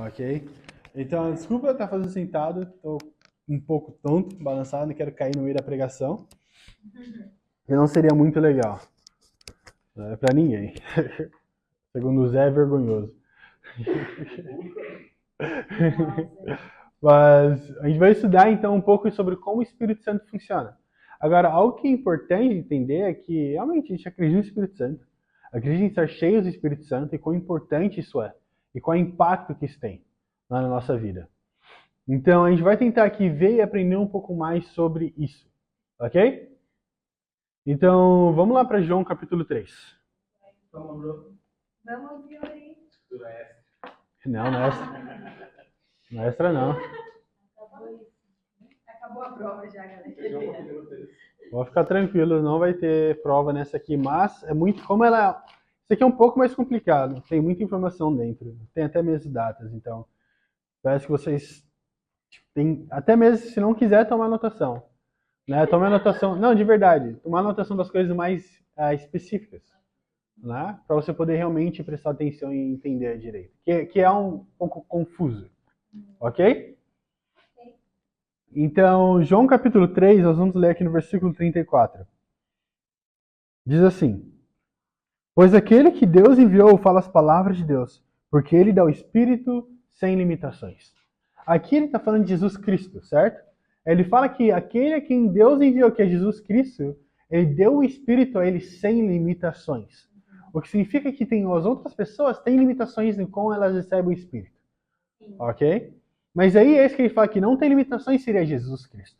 Ok? Então, desculpa eu estar fazendo sentado, estou um pouco tonto, balançado, não quero cair no meio da pregação. E não seria muito legal. Não é pra ninguém. Segundo o Zé, é vergonhoso. Mas a gente vai estudar então um pouco sobre como o Espírito Santo funciona. Agora, algo que é importante entender é que realmente a gente acredita no Espírito Santo, acredita em estar cheios do Espírito Santo e quão importante isso é, e qual impacto que isso tem lá na nossa vida. Então, a gente vai tentar aqui ver e aprender um pouco mais sobre isso, ok? Então, vamos lá para João capítulo 3. Vamos, Yuri. Não, não é extra. Não é extra, não. Acabou a prova já, galera. Pode ficar tranquilo, não vai ter prova nessa aqui, mas é muito, como ela, isso aqui é um pouco mais complicado, tem muita informação dentro, tem até mesmo datas, então, parece que vocês tem até mesmo se não quiser tomar anotação, né? Tomar anotação, não, de verdade, tomar anotação das coisas mais específicas, né? Para você poder realmente prestar atenção e entender direito, que é um pouco confuso, ok? Então, João capítulo 3, nós vamos ler aqui no versículo 34. Diz assim: Pois aquele que Deus enviou fala as palavras de Deus, porque ele dá o Espírito sem limitações. Aqui ele está falando de Jesus Cristo, certo? Ele fala que aquele a quem Deus enviou, que é Jesus Cristo, ele deu o Espírito a ele sem limitações. O que significa que tem as outras pessoas têm limitações em como elas recebem o Espírito. Ok? Mas aí esse que ele fala que não tem limitações seria Jesus Cristo.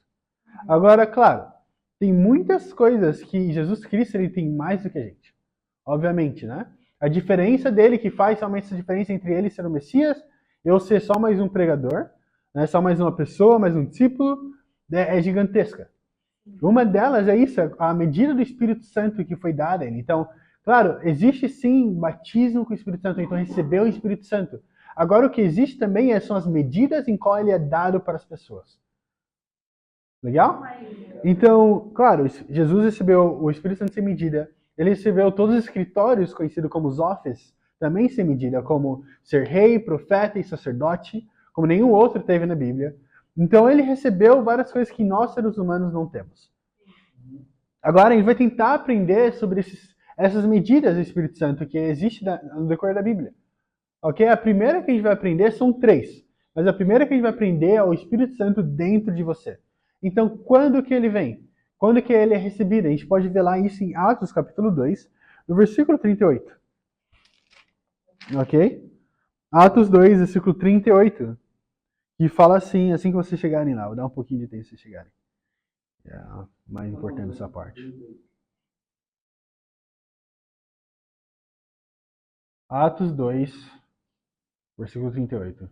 Agora, claro, tem muitas coisas que Jesus Cristo ele tem mais do que a gente. Obviamente, né? A diferença dele que faz realmente essa diferença entre ele ser o Messias e eu ser só mais um pregador, né? Só mais uma pessoa, mais um discípulo, é gigantesca. Uma delas é isso, a medida do Espírito Santo que foi dada a ele. Então, claro, existe sim batismo com o Espírito Santo, então recebeu o Espírito Santo. Agora, o que existe também são as medidas em qual ele é dado para as pessoas. Legal? Então, claro, Jesus recebeu o Espírito Santo sem medida. Ele recebeu todos os escritórios, conhecidos como os offices, também sem medida, como ser rei, profeta e sacerdote, como nenhum outro teve na Bíblia. Então, ele recebeu várias coisas que nós, seres humanos, não temos. Agora, a gente vai tentar aprender sobre essas medidas do Espírito Santo que existe no decorrer da Bíblia. Ok? A primeira que a gente vai aprender são 3. Mas a primeira que a gente vai aprender é o Espírito Santo dentro de você. Então, quando que ele vem? Quando que ele é recebido? A gente pode ver lá isso em Atos capítulo 2, no versículo 38. Ok? Atos 2, versículo 38. Que fala assim que vocês chegarem lá. Vou dar um pouquinho de tempo para vocês chegarem. É mais importante essa parte. Atos 2, versículo 38.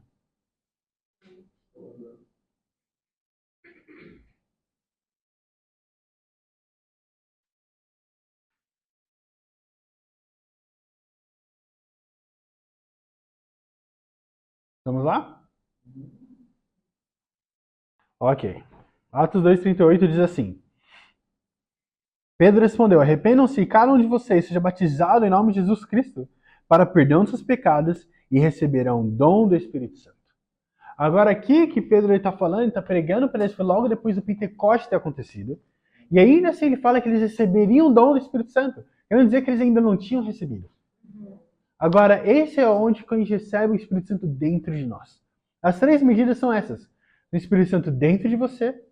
Vamos lá? Ok. Atos 2:38 diz assim: Pedro respondeu: Arrependam-se e cada um de vocês seja batizado em nome de Jesus Cristo para perdão dos seus pecados e receberão o dom do Espírito Santo. Agora aqui que Pedro está falando, ele está pregando para eles, foi logo depois do Pentecostes ter acontecido. E ainda assim ele fala que eles receberiam o dom do Espírito Santo. Querendo dizer que eles ainda não tinham recebido. Agora, esse é onde a gente recebe o Espírito Santo dentro de nós. As 3 medidas são essas: o Espírito Santo dentro de você,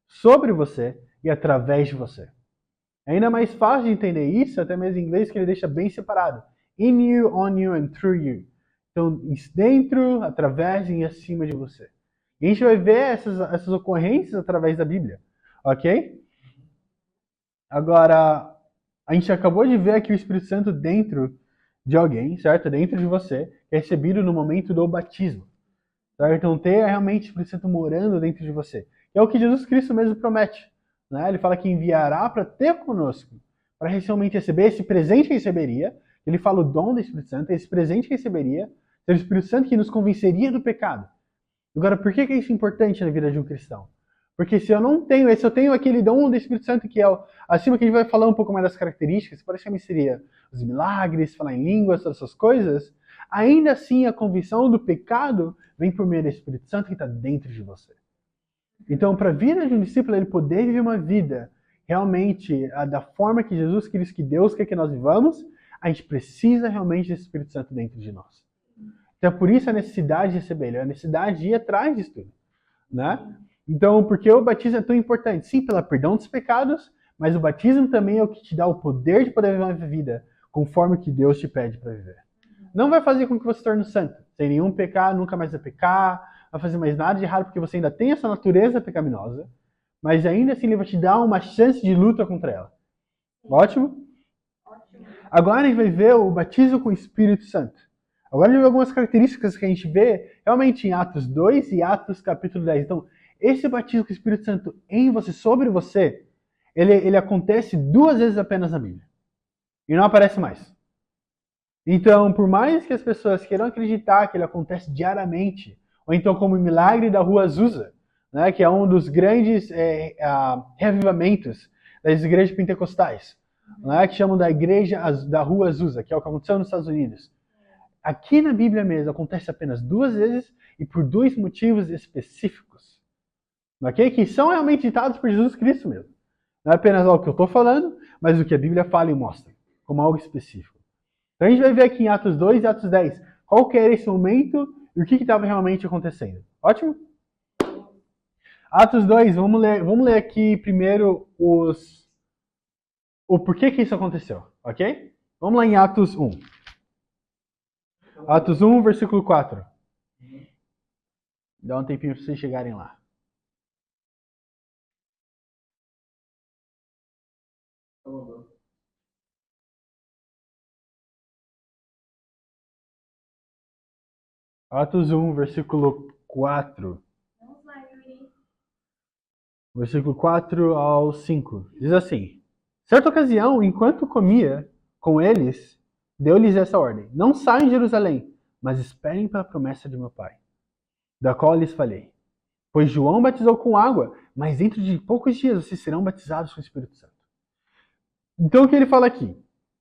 sobre você e através de você. É ainda mais fácil de entender isso, até mesmo em inglês, que ele deixa bem separado. In you, on you and through you. Então, dentro, através e acima de você. E a gente vai ver essas ocorrências através da Bíblia. Ok? Agora, a gente acabou de ver aqui o Espírito Santo dentro de alguém, certo? Dentro de você, que é recebido no momento do batismo. Certo? Então, ter realmente o Espírito Santo morando dentro de você. É o que Jesus Cristo mesmo promete. Né? Ele fala que enviará para ter conosco, para realmente receber esse presente que receberia. Ele fala o dom do Espírito Santo, esse presente que receberia, ser o Espírito Santo que nos convenceria do pecado. Agora, por que isso é importante na vida de um cristão? Porque se eu não tenho, se eu tenho aquele dom do Espírito Santo que é acima que a gente vai falar um pouco mais das características, praticamente seria os milagres, falar em línguas, todas essas coisas, ainda assim a convicção do pecado vem por meio do Espírito Santo que está dentro de você. Então, para a vida de um discípulo, ele poder viver uma vida realmente da forma que Jesus quis, que Deus quer que nós vivamos, a gente precisa realmente desse Espírito Santo dentro de nós. Então, por isso a necessidade de receber ele, a necessidade de ir atrás disso tudo, né? Então, porque o batismo é tão importante? Sim, pelo perdão dos pecados, mas o batismo também é o que te dá o poder de poder viver uma vida conforme o que Deus te pede para viver. Não vai fazer com que você se torne santo, sem nenhum pecado, nunca mais vai pecar, vai fazer mais nada de errado, porque você ainda tem essa natureza pecaminosa, mas ainda assim ele vai te dar uma chance de luta contra ela. Ótimo? Agora a gente vai ver o batismo com o Espírito Santo. Agora a gente vai ver algumas características que a gente vê realmente em Atos 2 e Atos capítulo 10. Então, esse batismo com o Espírito Santo em você, sobre você, ele acontece 2 vezes apenas na Bíblia. E não aparece mais. Então, por mais que as pessoas queiram acreditar que ele acontece diariamente, ou então como o milagre da Rua Azusa, né, que é um dos grandes reavivamentos das igrejas pentecostais, né, que chamam da igreja da Rua Azusa, que é o que aconteceu nos Estados Unidos. Aqui na Bíblia mesmo acontece apenas 2 vezes e por 2 motivos específicos, okay? Que são realmente ditados por Jesus Cristo mesmo. Não é apenas algo que eu estou falando, mas o que a Bíblia fala e mostra, como algo específico. Então a gente vai ver aqui em Atos 2 e Atos 10 qual que era esse momento e o que estava realmente acontecendo. Ótimo? Atos 2, vamos ler aqui primeiro o porquê que isso aconteceu, ok? Vamos lá em Atos 1. Atos 1, versículo 4. Dá um tempinho para vocês chegarem lá. Atos 1, versículo 4. Vamos lá, Yuri. Versículo 4 ao 5. Diz assim: certa ocasião, enquanto comia com eles, deu-lhes essa ordem: não saiam de Jerusalém, mas esperem pela promessa de meu Pai, da qual lhes falei. Pois João batizou com água, mas dentro de poucos dias vocês serão batizados com o Espírito Santo. Então o que ele fala aqui?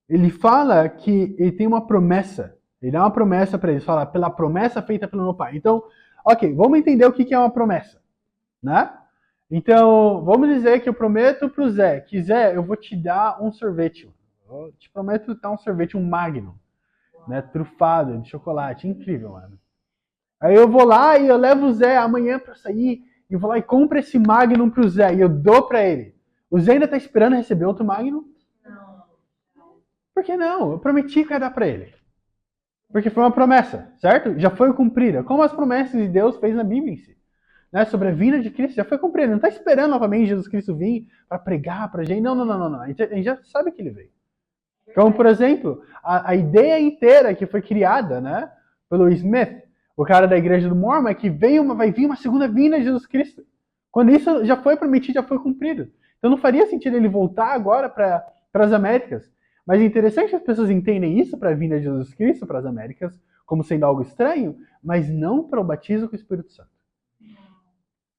Ele fala que ele tem uma promessa. Ele dá uma promessa para eles. Fala, pela promessa feita pelo meu Pai. Então, ok, vamos entender o que é uma promessa, né? Então, vamos dizer que eu prometo pro Zé, que Zé, eu vou te dar um sorvete. Eu te prometo dar um sorvete, um Magnum, né, trufado de chocolate, incrível, mano. Aí eu vou lá e eu levo o Zé amanhã pra sair, e vou lá e compro esse Magnum pro Zé, e eu dou pra ele. O Zé ainda tá esperando receber outro Magnum? Não. Por que não? Eu prometi que ia dar pra ele. Porque foi uma promessa, certo? Já foi cumprida. Como as promessas de Deus fez na Bíblia em si. Né? Sobre a vinda de Cristo, já foi cumprida. Não está esperando novamente Jesus Cristo vir para pregar pra gente. Não. A gente já sabe que ele veio. Então, por exemplo, a ideia inteira que foi criada, né, pelo Smith, o cara da igreja do Mormon, é que vai vir uma segunda vinda de Jesus Cristo. Quando isso já foi prometido, já foi cumprido. Então não faria sentido ele voltar agora para as Américas. Mas é interessante que as pessoas entendem isso para a vinda de Jesus Cristo para as Américas como sendo algo estranho, mas não para o batismo com o Espírito Santo.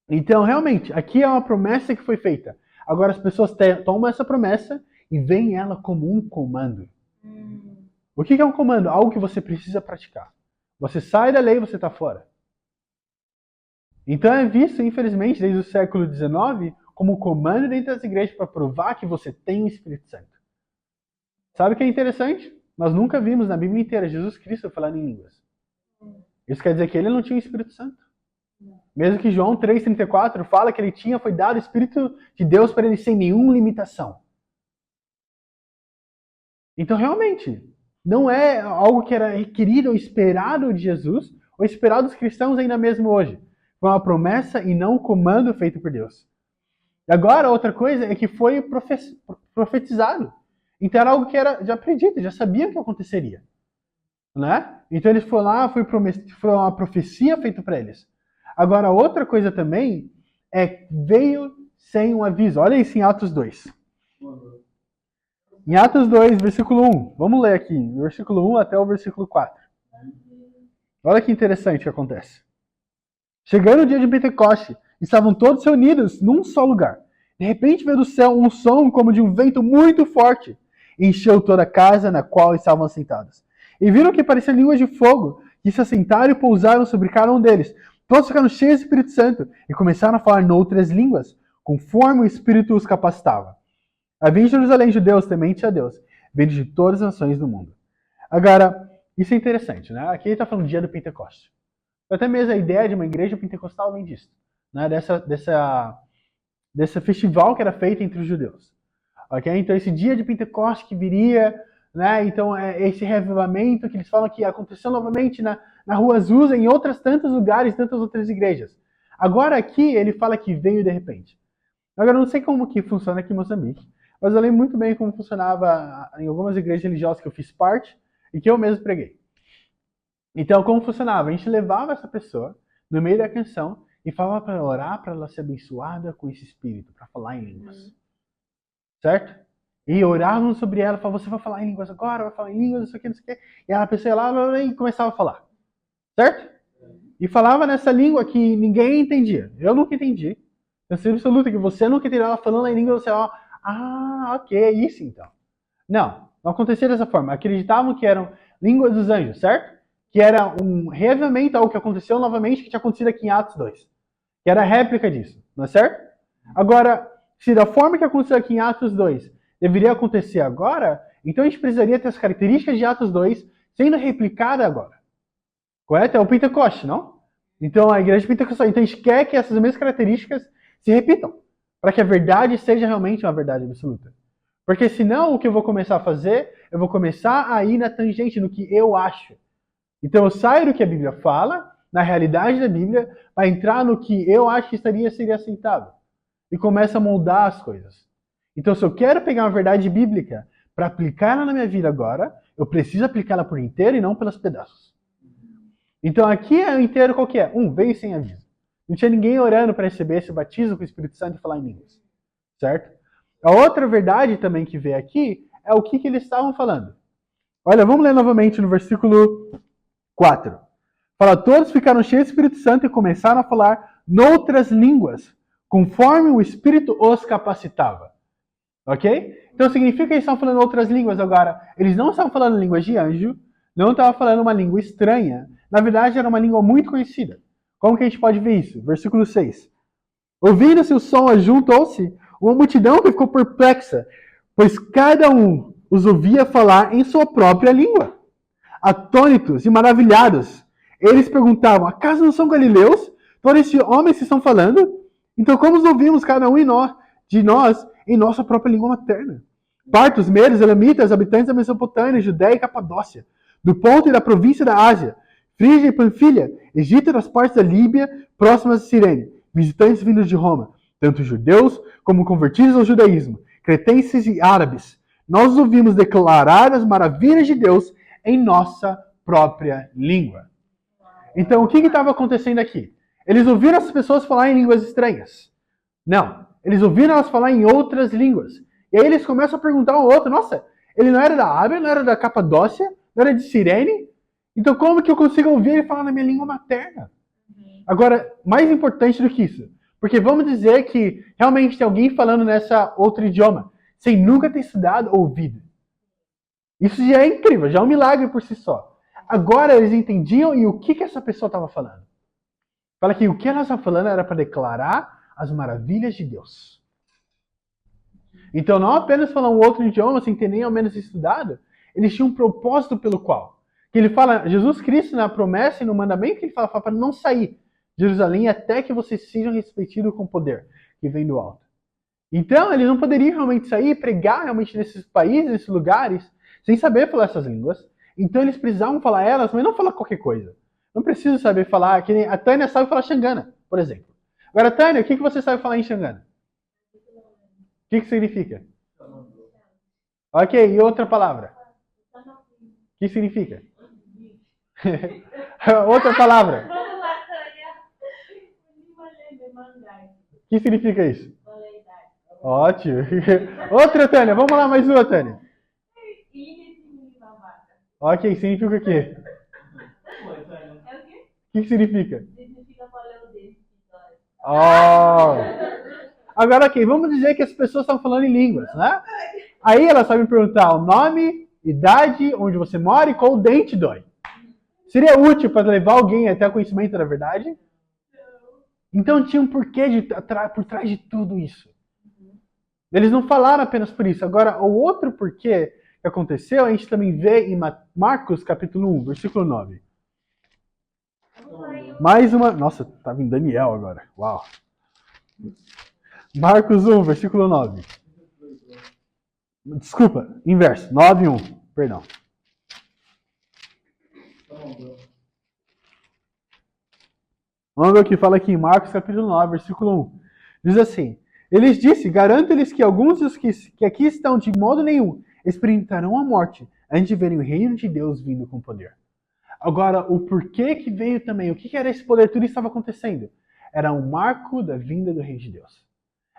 Então, realmente, aqui é uma promessa que foi feita. Agora as pessoas tomam essa promessa e veem ela como um comando. O que é um comando? Algo que você precisa praticar. Você sai da lei e você está fora. Então é visto, infelizmente, desde o século XIX, como um comando dentro das igrejas para provar que você tem o Espírito Santo. Sabe o que é interessante? Nós nunca vimos na Bíblia inteira Jesus Cristo falando em línguas. Isso quer dizer que ele não tinha o Espírito Santo. Mesmo que João 3,34 fala que ele foi dado o Espírito de Deus para ele sem nenhuma limitação. Então, realmente, não é algo que era requerido ou esperado de Jesus, ou esperado dos cristãos ainda mesmo hoje. Foi uma promessa e não um comando feito por Deus. E agora, outra coisa é que foi profetizado. Então era algo que era já predito, já sabia que aconteceria. Né? Então eles foram lá, foi uma profecia feita para eles. Agora, outra coisa também é veio sem um aviso. Olha isso em Atos 2. Em Atos 2, versículo 1. Vamos ler aqui, do versículo 1 até o versículo 4. Olha que interessante o que acontece. Chegando o dia de Pentecoste, estavam todos reunidos num só lugar. De repente veio do céu um som como de um vento muito forte. Encheu toda a casa na qual estavam sentados. E viram que pareciam línguas de fogo, que se assentaram e pousaram sobre cada um deles. Todos ficaram cheios do Espírito Santo e começaram a falar noutras línguas, conforme o Espírito os capacitava. Havia em Jerusalém judeus tementes a Deus, vindos de todas as nações do mundo. Agora, isso é interessante, né? Aqui ele está falando do dia do Pentecoste. Até mesmo a ideia de uma igreja pentecostal vem disso, né? Desse festival que era feito entre os judeus. Okay? Então, esse dia de Pentecoste que viria, né? Então, esse revivamento que eles falam que aconteceu novamente na Rua Azusa, em outros tantos lugares, tantas outras igrejas. Agora aqui, ele fala que veio de repente. Agora, eu não sei como que funciona aqui em Moçambique, mas eu lembro muito bem como funcionava em algumas igrejas religiosas que eu fiz parte e que eu mesmo preguei. Então, como funcionava? A gente levava essa pessoa no meio da canção e falava para ela orar para ela ser abençoada com esse espírito, para falar em línguas. Certo? E oravam sobre ela, falavam, você vai falar em línguas agora, vai falar em línguas, não sei o que, não sei o que. E a pessoa ia lá e começava a falar. Certo? E falava nessa língua que ninguém entendia. Eu nunca entendi. Eu sei absoluta que você nunca entendeu ela falando em língua, você, ok, é isso então. Não acontecia dessa forma. Acreditavam que eram línguas dos anjos, certo? Que era um reavivamento ao que aconteceu novamente, que tinha acontecido aqui em Atos 2. Que era a réplica disso, não é certo? Agora, se da forma que aconteceu aqui em Atos 2 deveria acontecer agora, então a gente precisaria ter as características de Atos 2 sendo replicada agora. Correto? É o Pentecoste, não? Então a igreja pentecostal. Então a gente quer que essas mesmas características se repitam, para que a verdade seja realmente uma verdade absoluta. Porque senão o que eu vou começar a fazer, eu vou começar a ir na tangente, no que eu acho. Então eu saio do que a Bíblia fala, na realidade da Bíblia, para entrar no que eu acho que seria aceitável. E começa a moldar as coisas. Então se eu quero pegar uma verdade bíblica para aplicá-la na minha vida agora, eu preciso aplicá-la por inteiro e não pelos pedaços. Então aqui é o inteiro qual que é? Veio sem aviso. Não tinha ninguém orando para receber esse batismo com o Espírito Santo e falar em línguas. Certo? A outra verdade também que vê aqui é o que eles estavam falando. Olha, vamos ler novamente no versículo 4. Fala, todos ficaram cheios do Espírito Santo e começaram a falar noutras línguas, conforme o Espírito os capacitava. Ok? Então significa que eles estavam falando outras línguas agora. Eles não estavam falando línguas de anjo, não estavam falando uma língua estranha. Na verdade, era uma língua muito conhecida. Como que a gente pode ver isso? Versículo 6. Ouvindo-se o som, ajuntou-se uma multidão que ficou perplexa, pois cada um os ouvia falar em sua própria língua. Atônitos e maravilhados, eles perguntavam, acaso não são galileus? Todos esses homens que estão falando? Então como os ouvimos cada um de nós em nossa própria língua materna? Partos, medos, elamitas, habitantes da Mesopotâmia, Judéia e Capadócia, do ponto e da província da Ásia, Frígia e Panfilha, Egito e das partes da Líbia, próximas a Cirene, visitantes vindos de Roma, tanto judeus como convertidos ao judaísmo, cretenses e árabes. Nós ouvimos declarar as maravilhas de Deus em nossa própria língua. Então, o que estava acontecendo aqui? Eles ouviram as pessoas falar em línguas estranhas. Não. Eles ouviram elas falar em outras línguas. E aí eles começam a perguntar um ao outro, nossa, ele não era da Ábia, não era da Capadócia, não era de Cirene? Então como que eu consigo ouvir ele falar na minha língua materna? Agora, mais importante do que isso, porque vamos dizer que realmente tem alguém falando nessa outro idioma, sem nunca ter estudado ou ouvido. Isso já é incrível, já é um milagre por si só. Agora eles entendiam e o que essa pessoa estava falando. Fala que o que ela estava falando era para declarar as maravilhas de Deus. Então não apenas falar um outro idioma sem ter nem ao menos estudado, eles tinham um propósito pelo qual. Que ele fala, Jesus Cristo na promessa e no mandamento que ele fala para não sair de Jerusalém até que vocês sejam revestidos com poder que vem do alto. Então eles não poderiam realmente sair e pregar realmente nesses países, nesses lugares, sem saber falar essas línguas. Então eles precisavam falar elas, mas não falar qualquer coisa. Não precisa saber falar, que nem a Tânia sabe falar Xangana, por exemplo. Agora, Tânia, o que você sabe falar em Xangana? O que significa? Ok, e outra palavra? O que significa? Outra palavra. Vamos lá, Tânia. O que significa isso? Ótimo. Outra, Tânia. Vamos lá, mais uma, Tânia. Ok, significa o quê? É o quê? O que significa? Significa paleodês. Oh. Agora, ok, vamos dizer que as pessoas estão falando em línguas, né? Aí elas sabem perguntar o nome idade, onde você mora e qual dente dói. Seria útil para levar alguém até o conhecimento da verdade? Então tinha um porquê por trás de tudo isso. Eles não falaram apenas por isso. Agora, o outro porquê que aconteceu, a gente também vê em Marcos capítulo 1, versículo 9. Mais uma... Nossa, estava em Daniel agora. Uau. Marcos 1, versículo 9. Desculpa, inverso. 9 e 1. Perdão. Vamos ver o que fala aqui em Marcos capítulo 9, versículo 1. Diz assim: Eles disse, garanto-lhes que alguns dos que aqui estão de modo nenhum experimentarão a morte antes de verem o reino de Deus vindo com poder. Agora, o porquê que veio também, o que era esse poder, tudo estava acontecendo. Era um marco da vinda do Reino de Deus.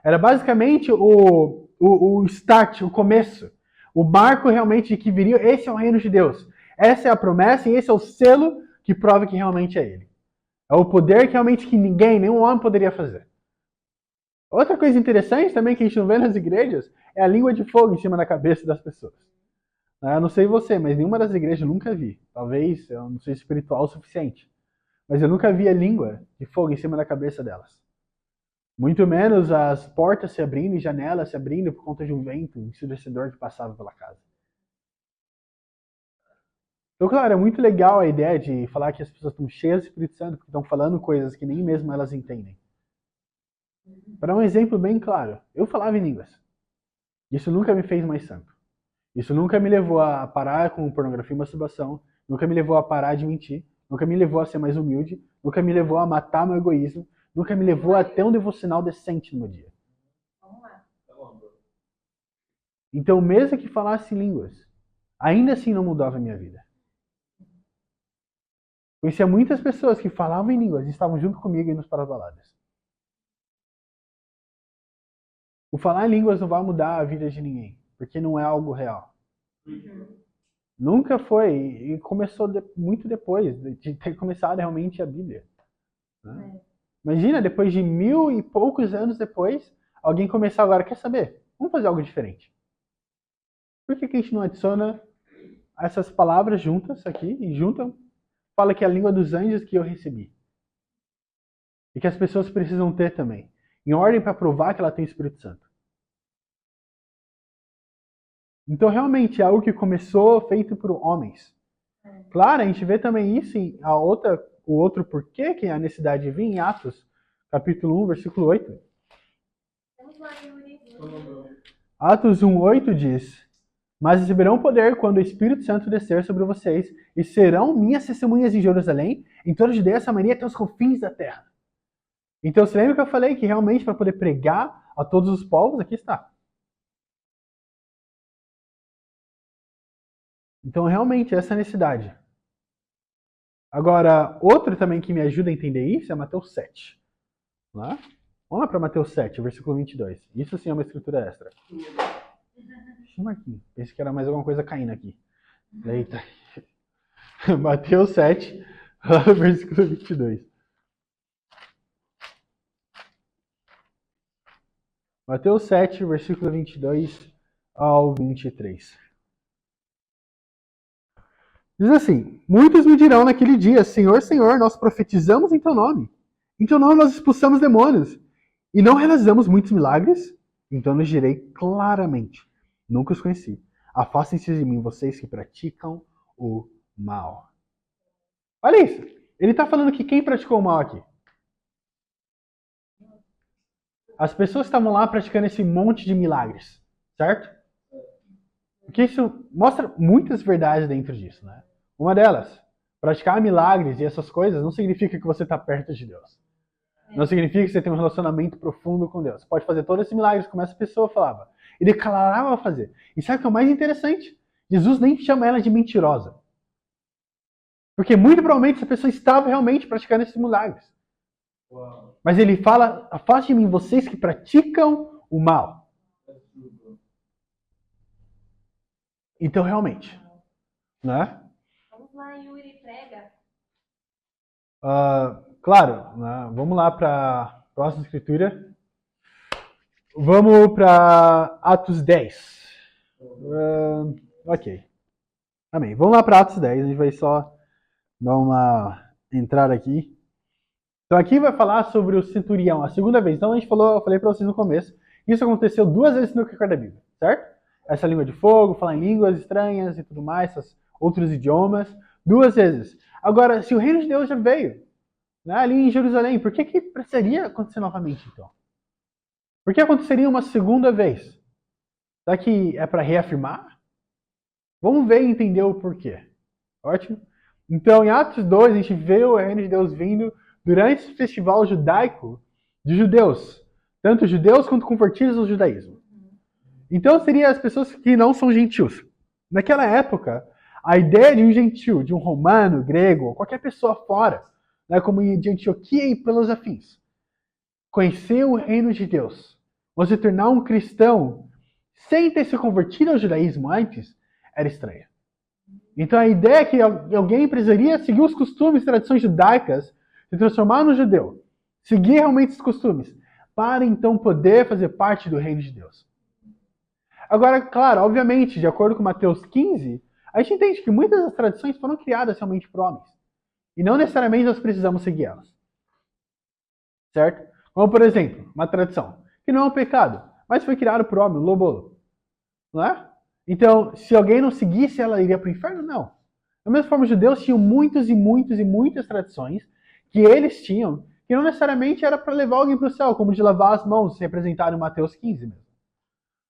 Era basicamente o start, o começo. O marco realmente de que viria, esse é o Reino de Deus. Essa é a promessa e esse é o selo que prova que realmente é ele. É o poder que realmente que ninguém, nenhum homem poderia fazer. Outra coisa interessante também que a gente não vê nas igrejas é a língua de fogo em cima da cabeça das pessoas. Eu não sei você, mas nenhuma das igrejas eu nunca vi. Talvez eu não seja espiritual o suficiente. Mas eu nunca vi a língua de fogo em cima da cabeça delas. Muito menos as portas se abrindo e janelas se abrindo por conta de um vento ensurdecedor que passava pela casa. Então, claro, é muito legal a ideia de falar que as pessoas estão cheias do Espírito Santo, porque estão falando coisas que nem mesmo elas entendem. Para um exemplo bem claro, eu falava em línguas. Isso nunca me fez mais santo. Isso nunca me levou a parar com pornografia e masturbação, nunca me levou a parar de mentir, nunca me levou a ser mais humilde, nunca me levou a matar meu egoísmo, nunca me levou a ter um devocional decente no meu dia. Então, mesmo que falasse línguas, ainda assim não mudava a minha vida. Conhecia muitas pessoas que falavam em línguas e estavam junto comigo indo para as baladas. O falar em línguas não vai mudar a vida de ninguém, porque não é algo real. Nunca foi, e começou muito depois de ter começado realmente a Bíblia. Né? Imagina, depois de 1000 e poucos anos depois, alguém começar agora, quer saber? Vamos fazer algo diferente. Por que a gente não adiciona essas palavras juntas aqui, e juntam, fala que é a língua dos anjos que eu recebi. E que as pessoas precisam ter também, em ordem para provar que ela tem o Espírito Santo. Então, realmente, é algo que começou feito por homens. Claro, a gente vê também isso em o outro porquê que a necessidade de vir em Atos, capítulo 1, versículo 8. Atos 1, 8 diz: Mas receberão poder quando o Espírito Santo descer sobre vocês, e serão minhas testemunhas em Jerusalém, em toda a Judeia, Samaria, até os confins da terra. Então, você lembra que eu falei que realmente para poder pregar a todos os povos, aqui está. Então, realmente, essa é a necessidade. Agora, outro também que me ajuda a entender isso é Mateus 7. Lá? Vamos lá para Mateus 7, versículo 22. Isso sim é uma escritura extra. Marquinhos. Pensei que era mais alguma coisa caindo aqui. Eita. Mateus 7, versículo 22. Mateus 7, versículo 22 ao 23. Diz assim: Muitos me dirão naquele dia: Senhor, Senhor, nós profetizamos em teu nome. Em teu nome nós expulsamos demônios. E não realizamos muitos milagres? Então lhes direi claramente: Nunca os conheci. Afastem-se de mim, vocês que praticam o mal. Olha isso. Ele está falando que quem praticou o mal aqui? As pessoas estavam lá praticando esse monte de milagres, certo? Porque isso mostra muitas verdades dentro disso, né? Uma delas, praticar milagres e essas coisas não significa que você está perto de Deus. Não significa que você tem um relacionamento profundo com Deus. Você pode fazer todos esses milagres, como essa pessoa falava. Ele declarava fazer. E sabe o que é o mais interessante? Jesus nem chama ela de mentirosa. Porque muito provavelmente essa pessoa estava realmente praticando esses milagres. Uau. Mas ele fala: afaste de mim vocês que praticam o mal. Então, realmente. Né? Vamos lá, Yuri, prega. Claro, né? Vamos lá para a próxima escritura. Vamos para Atos 10. Ok. Amém. Vamos lá para Atos 10, a gente vai só dar uma entrada aqui. Então aqui vai falar sobre o centurião, a segunda vez. Então eu falei para vocês no começo, isso aconteceu 2 vezes no Record da Bíblia, certo? Essa língua de fogo, falar em línguas estranhas e tudo mais, esses outros idiomas, 2 vezes. Agora, se o reino de Deus já veio, né, ali em Jerusalém, por que precisaria acontecer novamente então? Por que aconteceria uma segunda vez? Será que é para reafirmar? Vamos ver e entender o porquê. Ótimo? Então, em Atos 2, a gente vê o reino de Deus vindo durante esse festival judaico de judeus. Tanto judeus quanto convertidos ao judaísmo. Então, seria as pessoas que não são gentios. Naquela época, a ideia de um gentil, de um romano, grego, ou qualquer pessoa fora, né, como de Antioquia e pelos afins, conhecer o reino de Deus, ou se tornar um cristão sem ter se convertido ao judaísmo antes, era estranha. Então a ideia é que alguém precisaria seguir os costumes e tradições judaicas, se transformar no judeu, seguir realmente os costumes, para então poder fazer parte do reino de Deus. Agora, claro, obviamente, de acordo com Mateus 15, a gente entende que muitas das tradições foram criadas realmente por homens. E não necessariamente nós precisamos seguir elas. Certo? Como, por exemplo, uma tradição, que não é um pecado, mas foi criada por homem, o lobolo. Não é? Então, se alguém não seguisse, ela iria para o inferno? Não. Da mesma forma, os judeus tinham muitas tradições que eles tinham, que não necessariamente era para levar alguém para o céu, como de lavar as mãos, representado em Mateus 15 mesmo.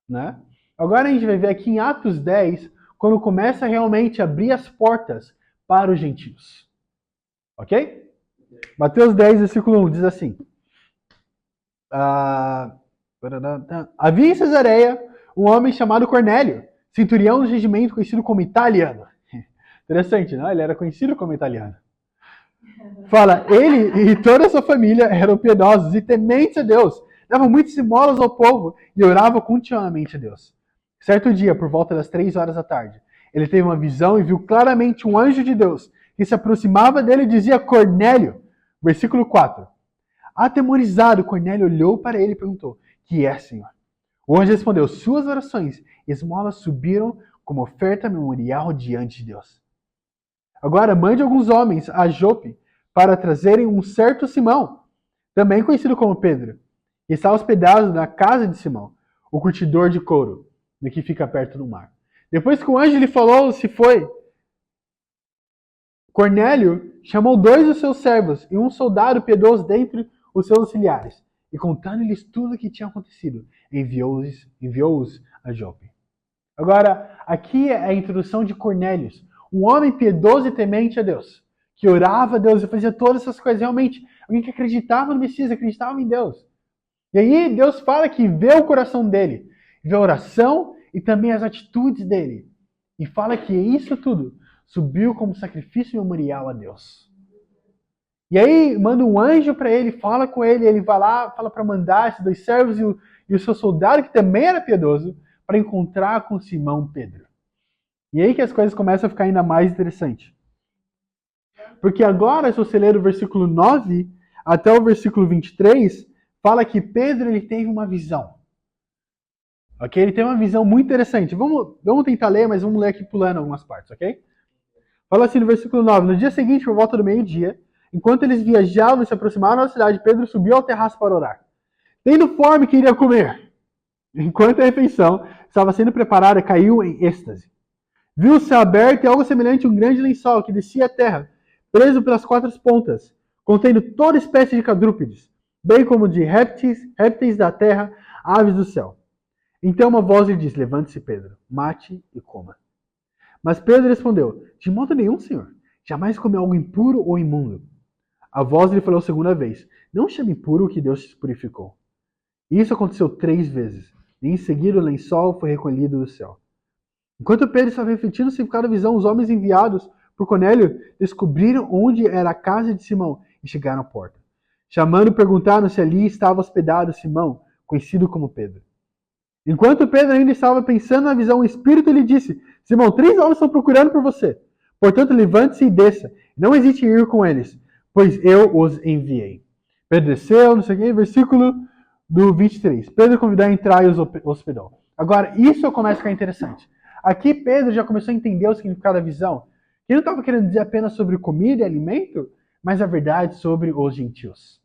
Né? Agora a gente vai ver aqui em Atos 10, quando começa realmente a abrir as portas para os gentios. Ok? Mateus 10, versículo 1, diz assim. Havia em Cesareia um homem chamado Cornélio, centurião do regimento conhecido como italiano. Interessante, não? Ele era conhecido como italiano. Fala, ele e toda a sua família eram piedosos e tementes a Deus, davam muitas esmolas ao povo e oravam continuamente a Deus. Certo dia, por volta das 3 horas da tarde, ele teve uma visão e viu claramente um anjo de Deus que se aproximava dele e dizia: Cornélio. Versículo 4. Atemorizado, Cornélio olhou para ele e perguntou: Que é, Senhor? O anjo respondeu: Suas orações e esmolas subiram como oferta memorial diante de Deus. Agora mande alguns homens a Jope para trazerem um certo Simão, também conhecido como Pedro, que está hospedado na casa de Simão, o curtidor de couro, que fica perto do mar. Depois que o anjo lhe falou, se foi. Cornélio chamou 2 dos seus servos e um soldado piedoso dentre os seus auxiliares, e contando-lhes tudo o que tinha acontecido, enviou-os a Jope. Agora, aqui é a introdução de Cornélio, um homem piedoso e temente a Deus, que orava a Deus e fazia todas essas coisas. Realmente, alguém que acreditava no Messias, acreditava em Deus. E aí Deus fala que vê o coração dele, vê a oração e também as atitudes dele. E fala que isso tudo subiu como sacrifício memorial a Deus. E aí manda um anjo para ele, fala com ele, ele vai lá, fala para mandar esses 2 servos e o seu soldado, que também era piedoso, para encontrar com Simão Pedro. E aí que as coisas começam a ficar ainda mais interessantes. Porque agora, se você ler o versículo 9 até o versículo 23, fala que Pedro ele teve uma visão. Ok? Ele tem uma visão muito interessante. Vamos tentar ler, mas vamos ler aqui pulando algumas partes, ok? Fala assim no versículo 9. No dia seguinte, por volta do meio-dia, enquanto eles viajavam e se aproximaram da cidade, Pedro subiu ao terraço para orar. Tendo fome, queria comer. Enquanto a refeição estava sendo preparada, caiu em êxtase. Viu o céu aberto e algo semelhante a um grande lençol que descia à terra, preso pelas 4 pontas, contendo toda espécie de quadrúpedes, bem como de répteis da terra, aves do céu. Então uma voz lhe disse: Levante-se, Pedro, mate e coma. Mas Pedro respondeu: De modo nenhum, Senhor. Jamais comi algo impuro ou imundo. A voz lhe falou a segunda vez: Não chame impuro o que Deus te purificou. Isso aconteceu 3 vezes. E em seguida o lençol foi recolhido do céu. Enquanto Pedro estava refletindo o significado da visão, os homens enviados por Cornélio descobriram onde era a casa de Simão e chegaram à porta. Chamando, perguntaram se ali estava hospedado Simão, conhecido como Pedro. Enquanto Pedro ainda estava pensando na visão, o Espírito lhe disse: Simão, 3 homens estão procurando por você. Portanto, levante-se e desça. Não hesite em ir com eles, pois eu os enviei. Pedro desceu, não sei o que, versículo do 23. Pedro convidou a entrar e os hospedou. Agora, isso começa a ficar interessante. Aqui Pedro já começou a entender o significado da visão. Ele não estava querendo dizer apenas sobre comida e alimento, mas a verdade sobre os gentios.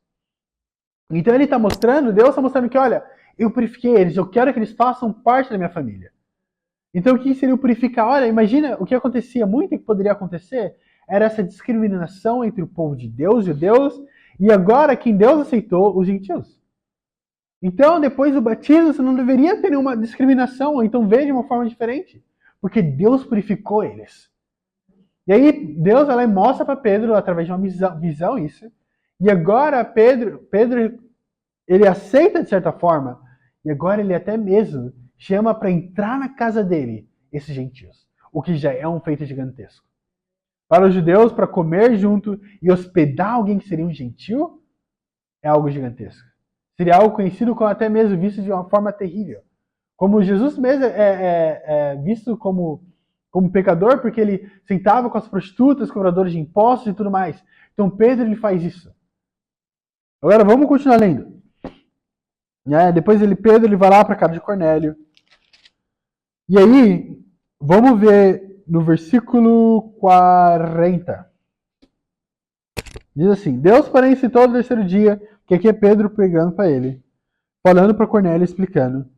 Então ele está mostrando, Deus está mostrando que, olha, eu purifiquei eles, eu quero que eles façam parte da minha família. Então o que seria o purificar? Olha, imagina o que acontecia muito e que poderia acontecer, era essa discriminação entre o povo de Deus e judeus, e agora quem Deus aceitou, os gentios. Então, depois do batismo, você não deveria ter nenhuma discriminação, ou então ver de uma forma diferente, porque Deus purificou eles. E aí Deus ela mostra para Pedro através de uma visão isso. E agora Pedro ele aceita de certa forma. E agora ele até mesmo chama para entrar na casa dele esses gentios, o que já é um feito gigantesco. Para os judeus, para comer junto e hospedar alguém que seria um gentil, é algo gigantesco. Seria algo conhecido como até mesmo visto de uma forma terrível. Como Jesus mesmo é visto como pecador, porque ele sentava com as prostitutas, cobradores de impostos e tudo mais. Então Pedro ele faz isso. Agora vamos continuar lendo. Depois Pedro ele vai lá para a casa de Cornélio. E aí, vamos ver no versículo 40. Diz assim: Deus, porém, citou no terceiro dia, que aqui é Pedro pregando para ele, falando para Cornélio, explicando.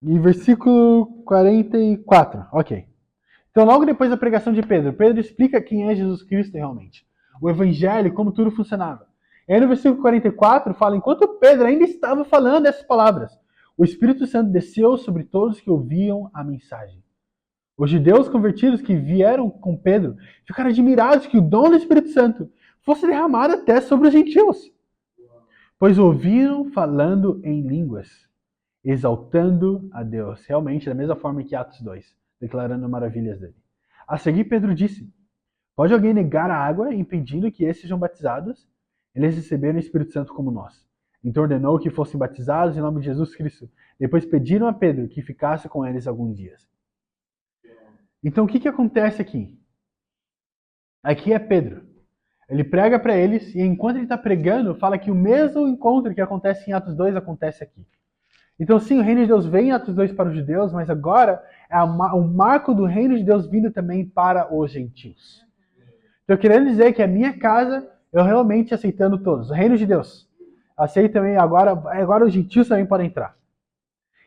E versículo 44, ok. Então, logo depois da pregação de Pedro, Pedro explica quem é Jesus Cristo realmente. O evangelho, como tudo funcionava. E aí no versículo 44 fala, enquanto Pedro ainda estava falando essas palavras, o Espírito Santo desceu sobre todos que ouviam a mensagem. Os judeus convertidos que vieram com Pedro ficaram admirados que o dom do Espírito Santo fosse derramado até sobre os gentios, pois ouviram falando em línguas, exaltando a Deus. Realmente, da mesma forma que Atos 2, declarando maravilhas dele. A seguir, Pedro disse, pode alguém negar a água, impedindo que esses sejam batizados? Eles receberam o Espírito Santo como nós. Então ordenou que fossem batizados em nome de Jesus Cristo. Depois pediram a Pedro que ficasse com eles alguns dias. Então o que acontece aqui? Aqui é Pedro. Ele prega para eles e enquanto ele está pregando, fala que o mesmo encontro que acontece em Atos 2 acontece aqui. Então sim, o reino de Deus vem em Atos 2 para os judeus, mas agora é o marco do reino de Deus vindo também para os gentios. Então querendo dizer que a minha casa, eu realmente aceitando todos. O reino de Deus. Aceita também, agora os gentios também podem entrar.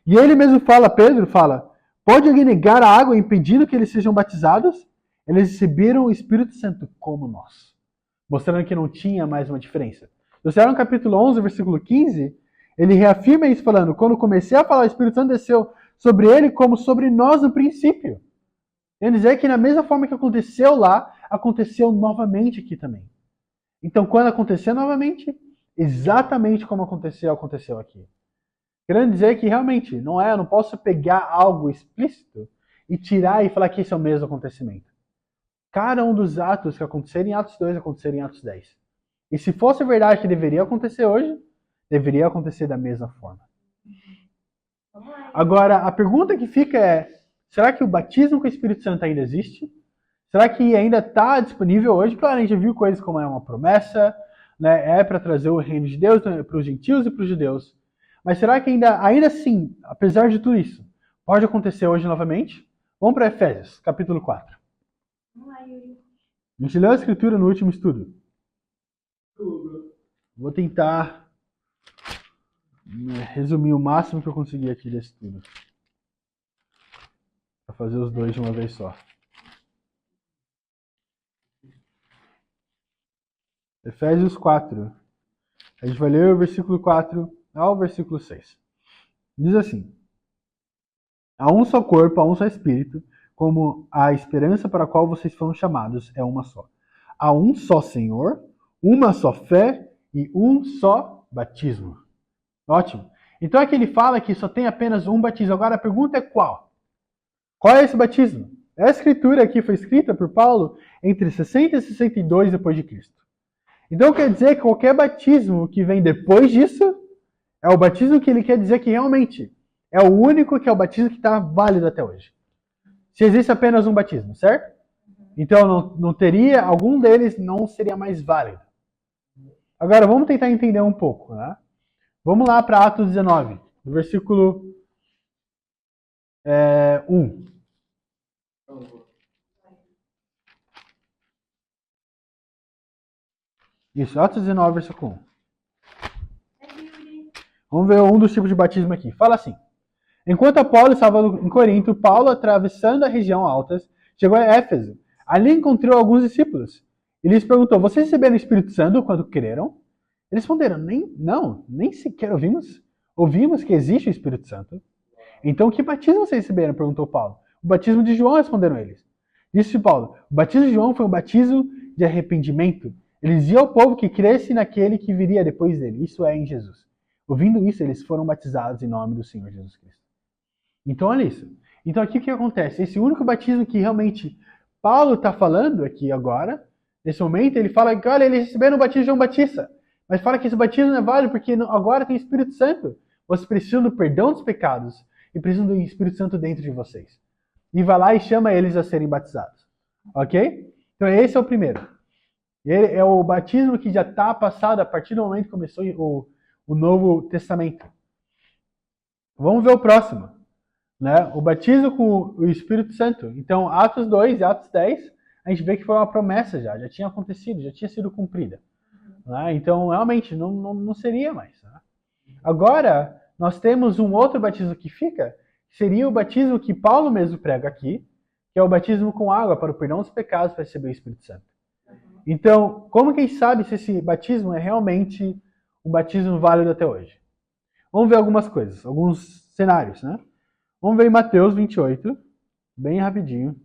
E ele mesmo fala, Pedro fala, pode alguém negar a água impedindo que eles sejam batizados? Eles receberam o Espírito Santo como nós. Mostrando que não tinha mais uma diferença. Se você olhar no capítulo 11, versículo 15, ele reafirma isso falando, quando comecei a falar, o Espírito Santo desceu sobre ele como sobre nós no princípio. Quer dizer que na mesma forma que aconteceu lá, aconteceu novamente aqui também. Então, quando acontecer novamente, exatamente como aconteceu aqui. Querendo dizer que realmente, eu não posso pegar algo explícito e tirar e falar que esse é o mesmo acontecimento. Cada um dos atos que aconteceram em Atos 2, aconteceram em Atos 10. E se fosse verdade que deveria acontecer hoje, deveria acontecer da mesma forma. Agora, a pergunta que fica é, será que o batismo com o Espírito Santo ainda existe? Será que ainda está disponível hoje? Claro, a gente já viu coisas como é uma promessa, né? É para trazer o reino de Deus para os gentios e para os judeus. Mas será que ainda assim, apesar de tudo isso, pode acontecer hoje novamente? Vamos para Efésios, capítulo 4. A gente leu a escritura no último estudo. Vou tentar resumir o máximo que eu conseguir aqui desse estudo. Para fazer os dois de uma vez só. Efésios 4. A gente vai ler o versículo 4 ao versículo 6. Diz assim: há um só corpo, há um só espírito, como a esperança para a qual vocês foram chamados é uma só. Há um só Senhor, uma só fé e um só batismo. Ótimo. Então aqui ele fala que só tem apenas um batismo. Agora a pergunta é qual? Qual é esse batismo? A escritura aqui foi escrita por Paulo entre 60 e 62 depois de Cristo. Então quer dizer que qualquer batismo que vem depois disso é o batismo que ele quer dizer que realmente é o único que é o batismo que está válido até hoje. Se existe apenas um batismo, certo? Então não teria, algum deles não seria mais válido. Agora vamos tentar entender um pouco, né? Vamos lá para Atos 19, do versículo 1. Isso, Atos 19, versículo 1. Vamos ver um dos tipos de batismo aqui. Fala assim. Enquanto Apolo estava em Corinto, Paulo, atravessando a região altas, chegou a Éfeso. Ali encontrou alguns discípulos. E lhes perguntou, vocês receberam o Espírito Santo quando creram? Eles responderam, nem sequer ouvimos. Ouvimos que existe o Espírito Santo. Então, que batismo vocês receberam? Perguntou Paulo. O batismo de João, responderam eles. Disse Paulo, o batismo de João foi um batismo de arrependimento. Ele dizia ao povo que cresce naquele que viria depois dele, isso é, em Jesus. Ouvindo isso, eles foram batizados em nome do Senhor Jesus Cristo. Então, olha isso. Então, aqui o que acontece? Esse único batismo que realmente Paulo está falando aqui agora, nesse momento, ele fala que, olha, eles receberam o batismo de João Batista. Mas fala que esse batismo não é válido porque agora tem o Espírito Santo. Vocês precisam do perdão dos pecados e precisam do Espírito Santo dentro de vocês. E vai lá e chama eles a serem batizados. Ok? Então, esse é o primeiro. Ele é o batismo que já está passado a partir do momento que começou o Novo Testamento. Vamos ver o próximo. Né? O batismo com o Espírito Santo. Então, Atos 2 e Atos 10, a gente vê que foi uma promessa já tinha acontecido, já tinha sido cumprida. Né? Então, realmente, não seria mais. Né? Agora, nós temos um outro batismo que fica, que seria o batismo que Paulo mesmo prega aqui, que é o batismo com água para o perdão dos pecados para receber o Espírito Santo. Então, como que a gente sabe se esse batismo é realmente um batismo válido até hoje? Vamos ver algumas coisas, alguns cenários, né? Vamos ver em Mateus 28, bem rapidinho.